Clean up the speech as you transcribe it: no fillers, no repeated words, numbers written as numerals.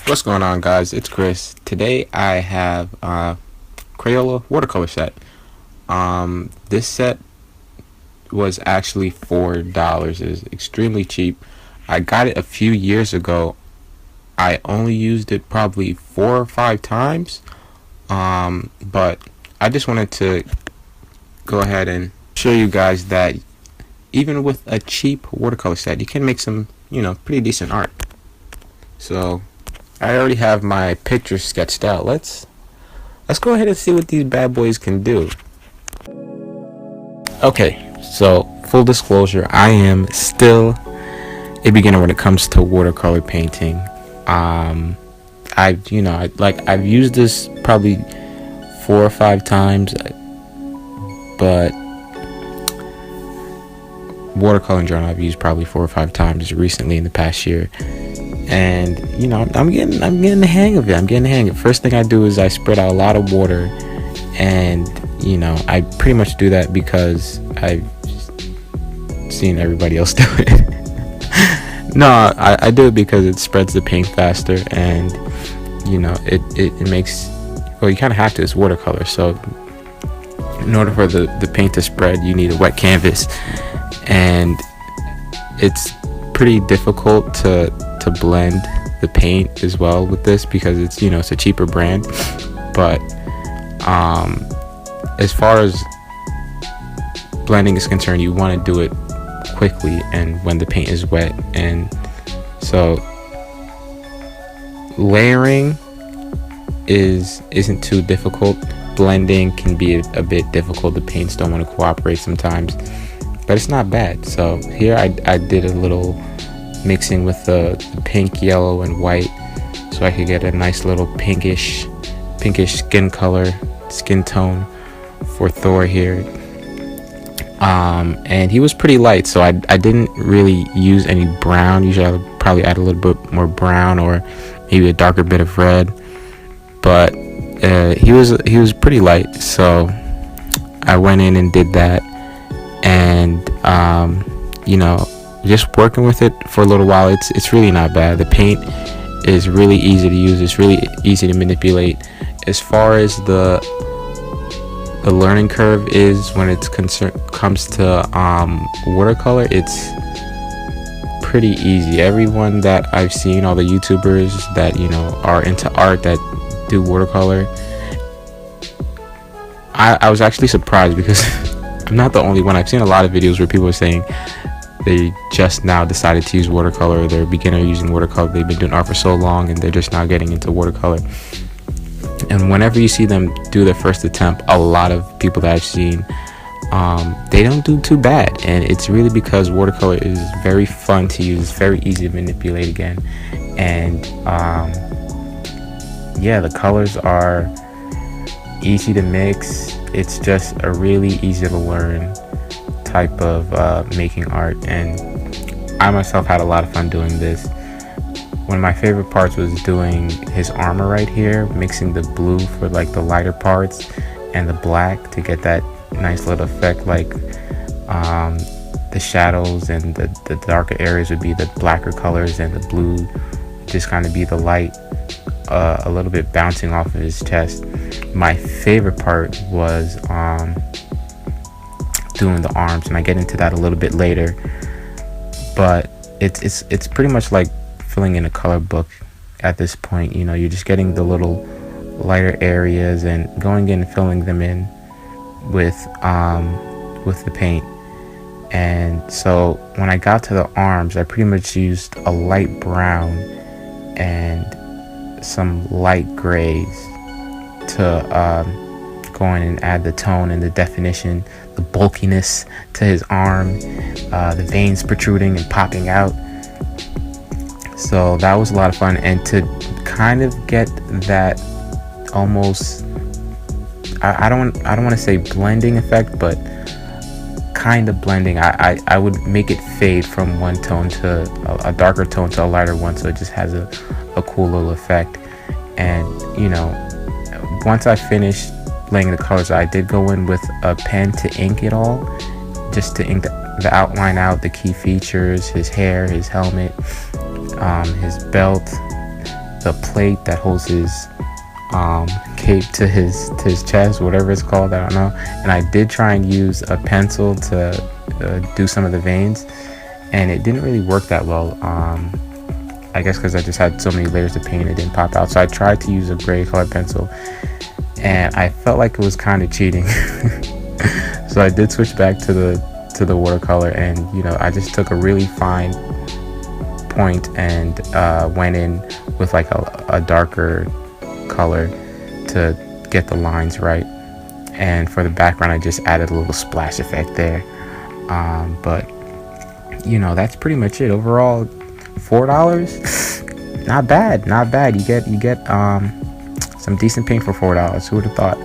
What's going on, guys? It's Chris. Today I have a crayola watercolor set. This set was actually $4. It's extremely cheap. I got it a few years ago. I only used it probably 4 or 5 times. But I just wanted to go ahead and show you guys that even with a cheap watercolor set, you can make some, pretty decent art. So I already have my picture sketched out. Let's go ahead and see what these bad boys can do. Okay, so full disclosure, I am still a beginner when it comes to watercolor painting. I've used this probably 4 or 5 times, but watercoloring journal I've used probably 4 or 5 times recently in the past year. And I'm getting the hang of it. First thing I do is I spread out a lot of water, and I pretty much do that because I've seen everybody else do it. No, I do it because it spreads the paint faster, and it makes, well, you kind of have to. It's watercolor, so in order for the paint to spread, you need a wet canvas, and it's pretty difficult to blend the paint as well with this because it's it's a cheaper brand. But as far as blending is concerned, you want to do it quickly and when the paint is wet. And so layering isn't too difficult. Blending can be a bit difficult. The paints don't want to cooperate sometimes, but it's not bad. So here I did a little mixing with the pink, yellow, and white, so I could get a nice little pinkish skin tone for Thor here. And he was pretty light, so I didn't really use any brown. Usually I would probably add a little bit more brown or maybe a darker bit of red, but he was pretty light, so I went in and did that. And just working with it for a little while, it's really not bad. The paint is really easy to use. It's really easy to manipulate. As far as the learning curve is when it comes to watercolor, it's pretty easy. Everyone that I've seen, all the YouTubers that are into art that do watercolor, I was actually surprised because I'm not the only one. I've seen a lot of videos where people are saying they just now decided to use watercolor. They're a beginner using watercolor. They've been doing art for so long and they're just now getting into watercolor. And whenever you see them do their first attempt, a lot of people that I've seen, they don't do too bad. And it's really because watercolor is very fun to use, very easy to manipulate again. And the colors are easy to mix. It's just a really easy to learn type of making art, and I myself had a lot of fun doing this. One of my favorite parts was doing his armor right here, mixing the blue for like the lighter parts and the black to get that nice little effect, like the shadows and the darker areas would be the blacker colors and the blue just kind of be the light, a little bit bouncing off of his chest. My favorite part was doing the arms, and I get into that a little bit later, but it's pretty much like filling in a color book at this point. You're just getting the little lighter areas and going in and filling them in with the paint. And so when I got to the arms, I pretty much used a light brown and some light grays to go in and add the tone and the definition, the bulkiness to his arm, the veins protruding and popping out. So that was a lot of fun. And to kind of get that almost, I don't want to say blending effect, but kind of blending, I would make it fade from one tone to a darker tone to a lighter one, so it just has a cool little effect. And once I finished laying the colors, I did go in with a pen to ink it all, just to ink the outline out, the key features, his hair, his helmet, his belt, the plate that holds his cape to his chest, whatever it's called, I don't know. And I did try and use a pencil to do some of the veins, and it didn't really work that well. I guess because I just had so many layers of paint, it didn't pop out. So I tried to use a gray colored pencil, and I felt like it was kind of cheating. So I did switch back to the watercolor, and you know, I just took a really fine point and went in with like a darker color to get the lines right. And for the background, I just added a little splash effect there. But you know, that's pretty much it. Overall, $4. Not bad. You get some decent paint for $4. Who would have thought?